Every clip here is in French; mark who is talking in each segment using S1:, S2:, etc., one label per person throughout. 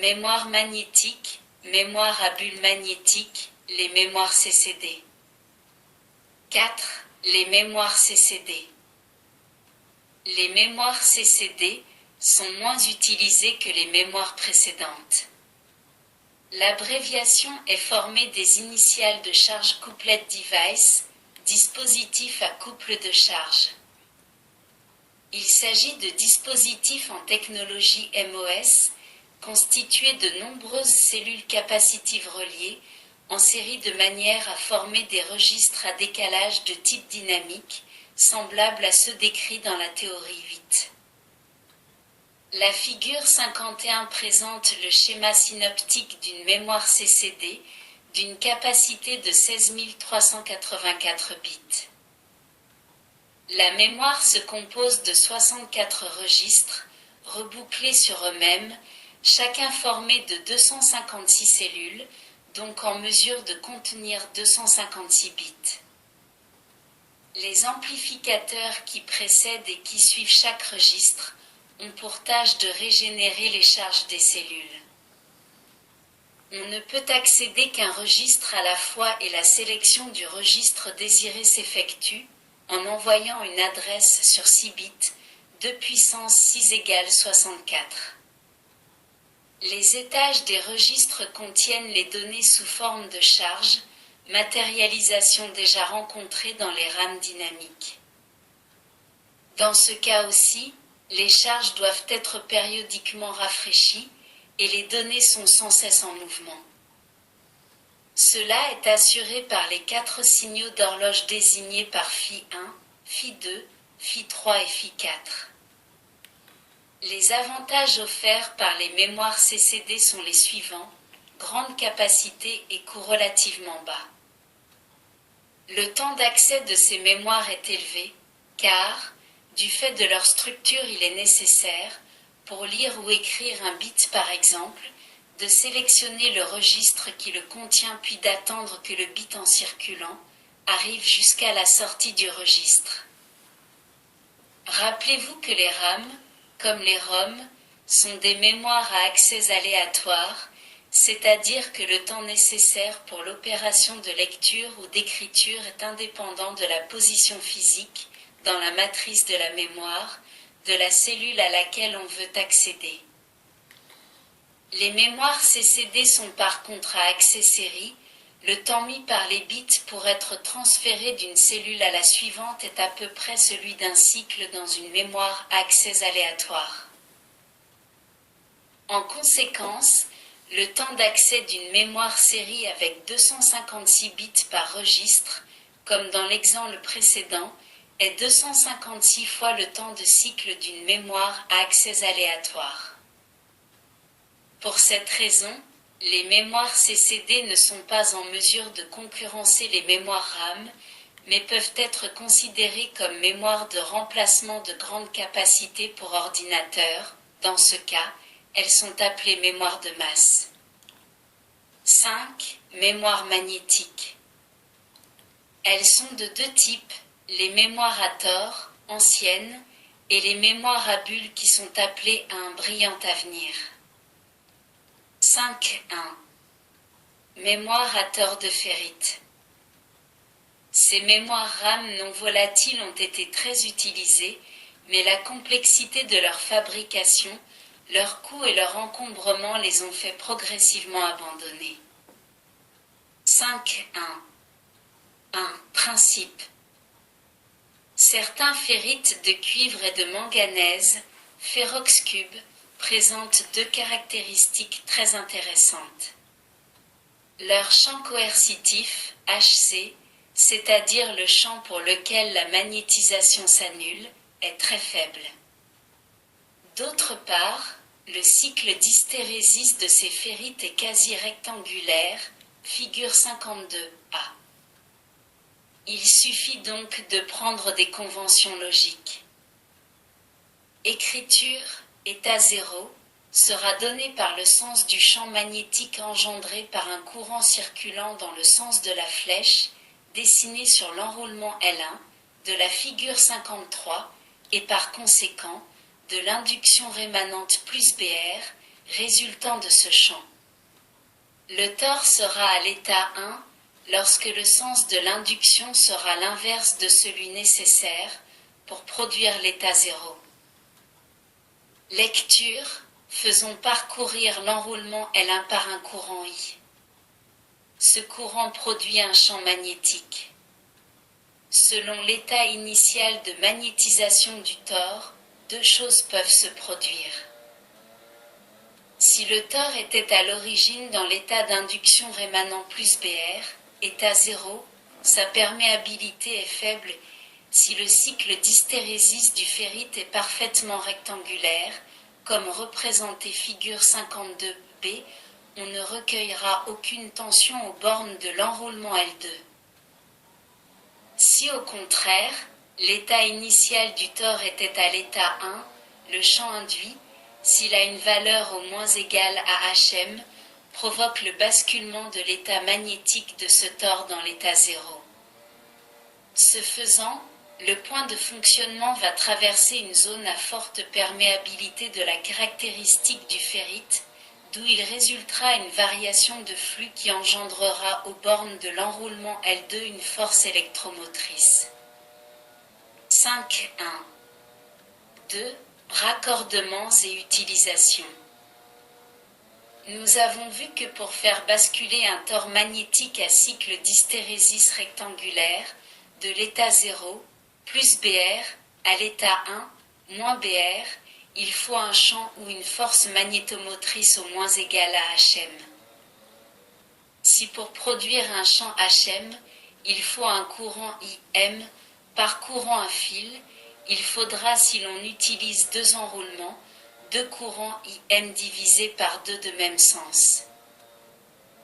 S1: Mémoire magnétique, mémoire à bulle magnétique, les mémoires CCD. 4. Les mémoires CCD. Les mémoires CCD sont moins utilisées que les mémoires précédentes. L'abréviation est formée des initiales de charge couplet device, dispositif à couple de charge. Il s'agit de dispositifs en technologie MOS, constitués de nombreuses cellules capacitives reliées, en série de manière à former des registres à décalage de type dynamique, semblables à ceux décrits dans la théorie 8. La figure 51 présente le schéma synoptique d'une mémoire CCD, d'une capacité de 16 384 bits. La mémoire se compose de 64 registres, rebouclés sur eux-mêmes, chacun formé de 256 cellules, donc en mesure de contenir 256 bits. Les amplificateurs qui précèdent et qui suivent chaque registre ont pour tâche de régénérer les charges des cellules. On ne peut accéder qu'un registre à la fois et la sélection du registre désiré s'effectue en envoyant une adresse sur 6 bits, 2 puissance 6 égale 64. Les étages des registres contiennent les données sous forme de charges, matérialisation déjà rencontrée dans les rames dynamiques. Dans ce cas aussi, les charges doivent être périodiquement rafraîchies et les données sont sans cesse en mouvement. Cela est assuré par les 4 signaux d'horloge désignés par Φ1, Φ2, Φ3 et Φ4. Les avantages offerts par les mémoires CCD sont les suivants: grande capacité et coût relativement bas. Le temps d'accès de ces mémoires est élevé, car, du fait de leur structure, il est nécessaire, pour lire ou écrire un bit par exemple, de sélectionner le registre qui le contient puis d'attendre que le bit en circulant arrive jusqu'à la sortie du registre. Rappelez-vous que les RAM, comme les ROM, sont des mémoires à accès aléatoire, c'est-à-dire que le temps nécessaire pour l'opération de lecture ou d'écriture est indépendant de la position physique, dans la matrice de la mémoire, de la cellule à laquelle on veut accéder. Les mémoires CCD sont par contre à accès série. Le temps mis par les bits pour être transféré d'une cellule à la suivante est à peu près celui d'un cycle dans une mémoire à accès aléatoire. En conséquence, le temps d'accès d'une mémoire série avec 256 bits par registre, comme dans l'exemple précédent, est 256 fois le temps de cycle d'une mémoire à accès aléatoire. Pour cette raison, les mémoires CCD ne sont pas en mesure de concurrencer les mémoires RAM, mais peuvent être considérées comme mémoires de remplacement de grande capacité pour ordinateur. Dans ce cas, elles sont appelées mémoires de masse. 5. Mémoire magnétique. Elles sont de deux types, les mémoires à tort, anciennes, et les mémoires à bulles qui sont appelées à un brillant avenir. 5.1. Mémoire à tort de ferrite. Ces mémoires RAM non volatiles ont été très utilisées, mais la complexité de leur fabrication, leur coût et leur encombrement les ont fait progressivement abandonner. 5.1. 1. Principe. Certains ferrites de cuivre et de manganèse, ferroxcube, présentent deux caractéristiques très intéressantes. Leur champ coercitif, HC, c'est-à-dire le champ pour lequel la magnétisation s'annule, est très faible. D'autre part, le cycle d'hystérésis de ces ferrites est quasi rectangulaire, figure 52a. Il suffit donc de prendre des conventions logiques. Écriture, état 0, sera donnée par le sens du champ magnétique engendré par un courant circulant dans le sens de la flèche, dessiné sur l'enroulement L1, de la figure 53, et par conséquent, de l'induction rémanente plus BR, résultant de ce champ. Le tore sera à l'état 1, lorsque le sens de l'induction sera l'inverse de celui nécessaire pour produire l'état 0. Lecture, faisons parcourir l'enroulement L1 par un courant I. Ce courant produit un champ magnétique. Selon l'état initial de magnétisation du tore, deux choses peuvent se produire. Si le tore était à l'origine dans l'état d'induction rémanent plus BR, état 0, sa perméabilité est faible. Si le cycle d'hystérésis du ferrite est parfaitement rectangulaire, comme représenté figure 52b, on ne recueillera aucune tension aux bornes de l'enroulement L2. Si au contraire, l'état initial du tore était à l'état 1, le champ induit, s'il a une valeur au moins égale à Hm, provoque le basculement de l'état magnétique de ce tore dans l'état 0. Ce faisant, le point de fonctionnement va traverser une zone à forte perméabilité de la caractéristique du ferrite, d'où il résultera une variation de flux qui engendrera aux bornes de l'enroulement L2 une force électromotrice. 5.1. 2. Raccordements et utilisations. Nous avons vu que pour faire basculer un tore magnétique à cycle d'hystérésis rectangulaire, de l'état 0, plus BR, à l'état 1, moins BR, il faut un champ ou une force magnétomotrice au moins égale à Hm. Si pour produire un champ Hm, il faut un courant IM, parcourant un fil, il faudra, si l'on utilise deux enroulements, deux courants IM divisés par deux de même sens.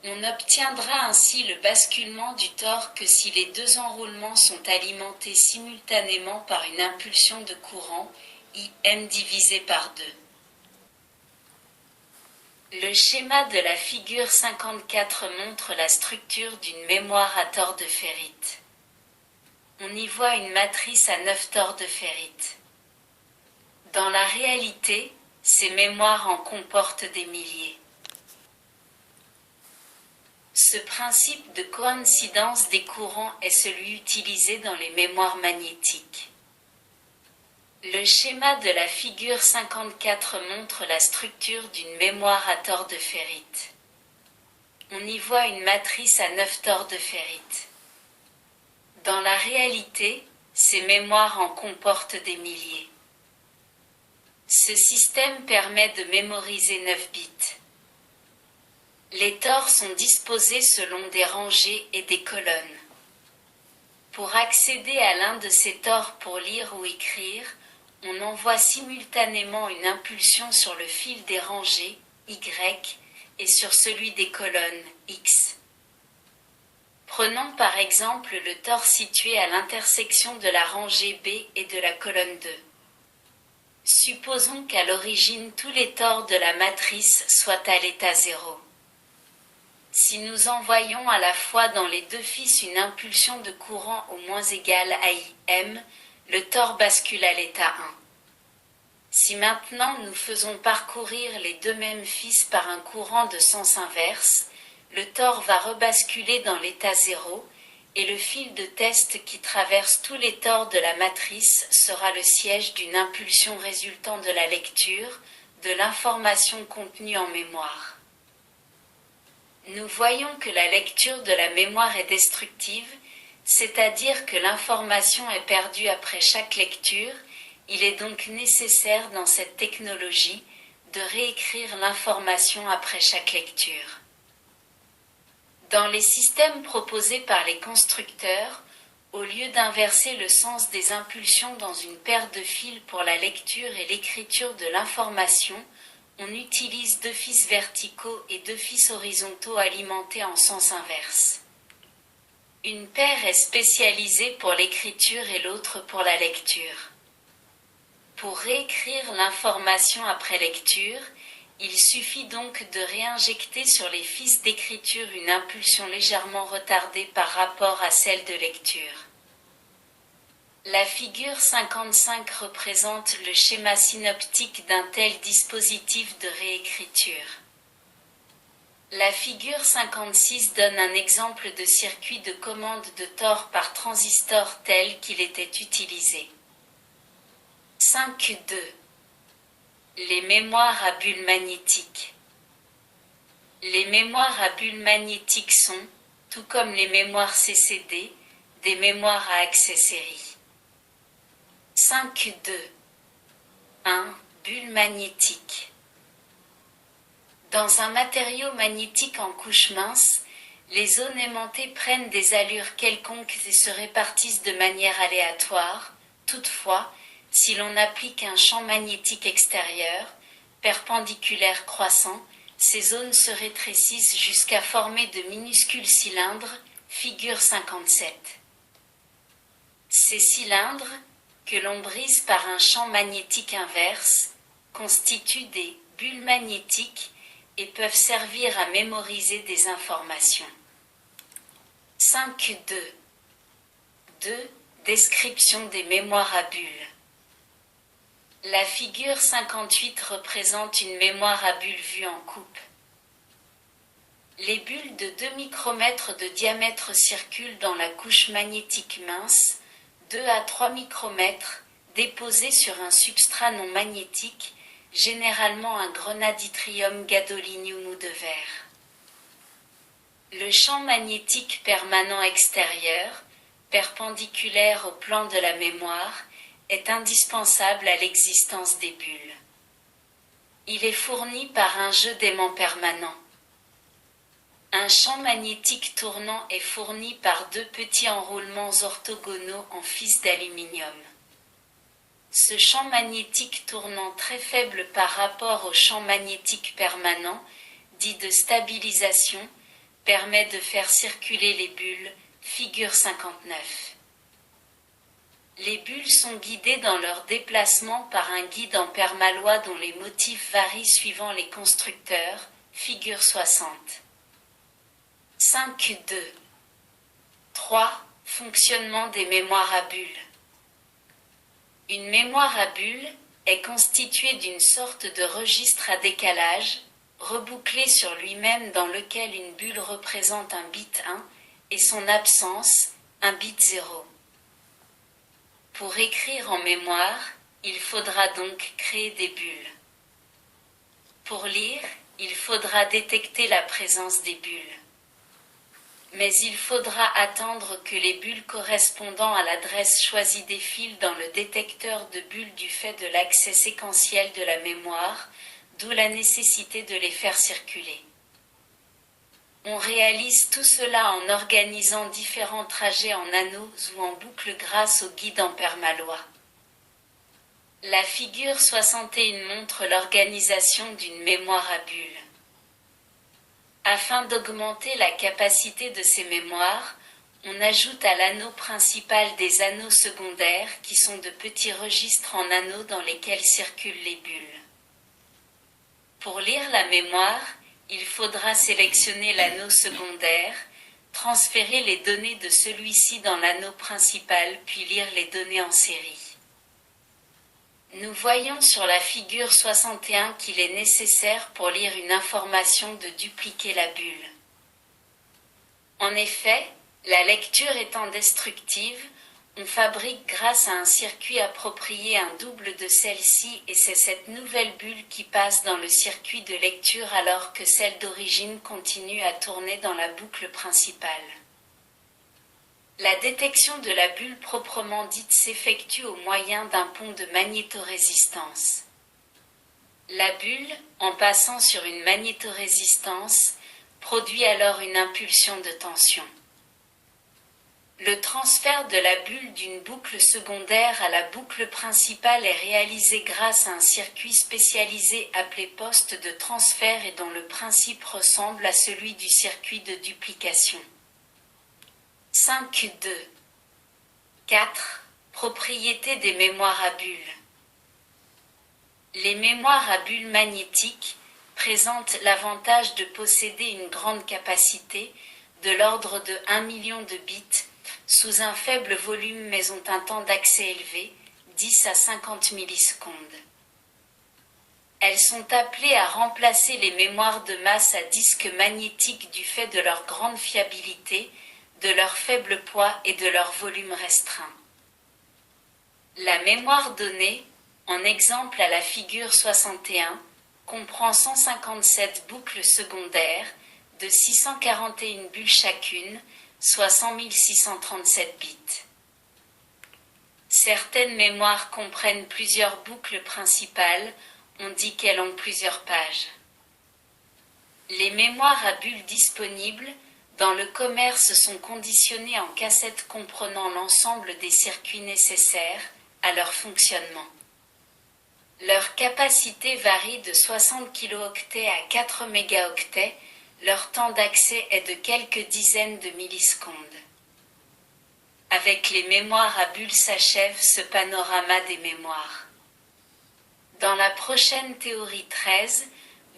S1: On obtiendra ainsi le basculement du tore que si les deux enroulements sont alimentés simultanément par une impulsion de courant, IM divisé par 2. Le schéma de la figure 54 montre la structure d'une mémoire à tore de ferrite. On y voit une matrice à 9 tores de ferrite. Dans la réalité, ces mémoires en comportent des milliers. Ce principe de coïncidence des courants est celui utilisé dans les mémoires magnétiques. Le schéma de la figure 54 montre la structure d'une mémoire à tore de ferrite. On y voit une matrice à 9 tores de ferrite. Dans la réalité, ces mémoires en comportent des milliers. Ce système permet de mémoriser 9 bits. Les tores sont disposés selon des rangées et des colonnes. Pour accéder à l'un de ces tores pour lire ou écrire, on envoie simultanément une impulsion sur le fil des rangées, Y, et sur celui des colonnes, X. Prenons par exemple le tore situé à l'intersection de la rangée B et de la colonne 2. Supposons qu'à l'origine tous les tores de la matrice soient à l'état 0. Si nous envoyons à la fois dans les deux fils une impulsion de courant au moins égale à IM, le tore bascule à l'état 1. Si maintenant nous faisons parcourir les deux mêmes fils par un courant de sens inverse, le tore va rebasculer dans l'état 0, et le fil de test qui traverse tous les tores de la matrice sera le siège d'une impulsion résultant de la lecture, de l'information contenue en mémoire. Nous voyons que la lecture de la mémoire est destructive, c'est-à-dire que l'information est perdue après chaque lecture. Il est donc nécessaire dans cette technologie de réécrire l'information après chaque lecture. Dans les systèmes proposés par les constructeurs, au lieu d'inverser le sens des impulsions dans une paire de fils pour la lecture et l'écriture de l'information, on utilise deux fils verticaux et deux fils horizontaux alimentés en sens inverse. Une paire est spécialisée pour l'écriture et l'autre pour la lecture. Pour réécrire l'information après lecture, il suffit donc de réinjecter sur les fils d'écriture une impulsion légèrement retardée par rapport à celle de lecture. La figure 55 représente le schéma synoptique d'un tel dispositif de réécriture. La figure 56 donne un exemple de circuit de commande de Tor par transistor tel qu'il était utilisé. 5.2. Les mémoires à bulles magnétiques. Les mémoires à bulles magnétiques sont, tout comme les mémoires CCD, des mémoires à accès série. 5.2. 1. Bulle magnétique. Dans un matériau magnétique en couche mince, les zones aimantées prennent des allures quelconques et se répartissent de manière aléatoire. Toutefois, si l'on applique un champ magnétique extérieur, perpendiculaire croissant, ces zones se rétrécissent jusqu'à former de minuscules cylindres, figure 57. Ces cylindres, que l'on brise par un champ magnétique inverse, constituent des bulles magnétiques et peuvent servir à mémoriser des informations. 5.2. 2. Description des mémoires à bulles. La figure 58 représente une mémoire à bulles vue en coupe. Les bulles de 2 micromètres de diamètre circulent dans la couche magnétique mince, 2 à 3 micromètres, déposées sur un substrat non magnétique, généralement un grenaditrium gadolinium ou de verre. Le champ magnétique permanent extérieur, perpendiculaire au plan de la mémoire, est indispensable à l'existence des bulles. Il est fourni par un jeu d'aimants permanent. Un champ magnétique tournant est fourni par 2 petits enroulements orthogonaux en fils d'aluminium. Ce champ magnétique tournant très faible par rapport au champ magnétique permanent, dit de stabilisation, permet de faire circuler les bulles, figure 59. Les bulles sont guidées dans leur déplacement par un guide en permalois dont les motifs varient suivant les constructeurs, figure 60. 5.2. 3. Fonctionnement des mémoires à bulles. Une mémoire à bulles est constituée d'une sorte de registre à décalage, rebouclé sur lui-même dans lequel une bulle représente un bit 1 et son absence, un bit 0. Pour écrire en mémoire, il faudra donc créer des bulles. Pour lire, il faudra détecter la présence des bulles. Mais il faudra attendre que les bulles correspondant à l'adresse choisie défilent dans le détecteur de bulles du fait de l'accès séquentiel de la mémoire, d'où la nécessité de les faire circuler. On réalise tout cela en organisant différents trajets en anneaux ou en boucles grâce au guide en permalois. La figure 61 montre l'organisation d'une mémoire à bulles. Afin d'augmenter la capacité de ces mémoires, on ajoute à l'anneau principal des anneaux secondaires qui sont de petits registres en anneaux dans lesquels circulent les bulles. Pour lire la mémoire, il faudra sélectionner l'anneau secondaire, transférer les données de celui-ci dans l'anneau principal puis lire les données en série. Nous voyons sur la figure 61 qu'il est nécessaire pour lire une information de dupliquer la bulle. En effet, la lecture étant destructive, on fabrique grâce à un circuit approprié un double de celle-ci et c'est cette nouvelle bulle qui passe dans le circuit de lecture alors que celle d'origine continue à tourner dans la boucle principale. La détection de la bulle proprement dite s'effectue au moyen d'un pont de magnétorésistance. La bulle, en passant sur une magnétorésistance, produit alors une impulsion de tension. Le transfert de la bulle d'une boucle secondaire à la boucle principale est réalisé grâce à un circuit spécialisé appelé poste de transfert et dont le principe ressemble à celui du circuit de duplication. 5.2. 4. Propriétés des mémoires à bulles. Les mémoires à bulles magnétiques présentent l'avantage de posséder une grande capacité, de l'ordre de 1 million de bits, sous un faible volume mais ont un temps d'accès élevé, 10 à 50 millisecondes. Elles sont appelées à remplacer les mémoires de masse à disque magnétique du fait de leur grande fiabilité, de leur faible poids et de leur volume restreint. La mémoire donnée, en exemple à la figure 61, comprend 157 boucles secondaires, de 641 bulles chacune, soit 100 637 bits. Certaines mémoires comprennent plusieurs boucles principales, on dit qu'elles ont plusieurs pages. Les mémoires à bulles disponibles dans le commerce sont conditionnées en cassettes comprenant l'ensemble des circuits nécessaires à leur fonctionnement. Leur capacité varie de 60 kilooctets à 4 mégaoctets, leur temps d'accès est de quelques dizaines de millisecondes. Avec les mémoires à bulles s'achève ce panorama des mémoires. Dans la prochaine théorie 13,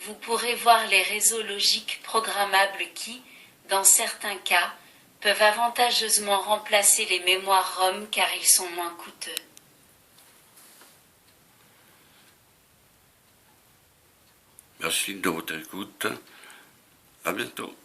S1: vous pourrez voir les réseaux logiques programmables qui, dans certains cas, peuvent avantageusement remplacer les mémoires ROM car ils sont moins coûteux.
S2: Merci de votre écoute. À bientôt.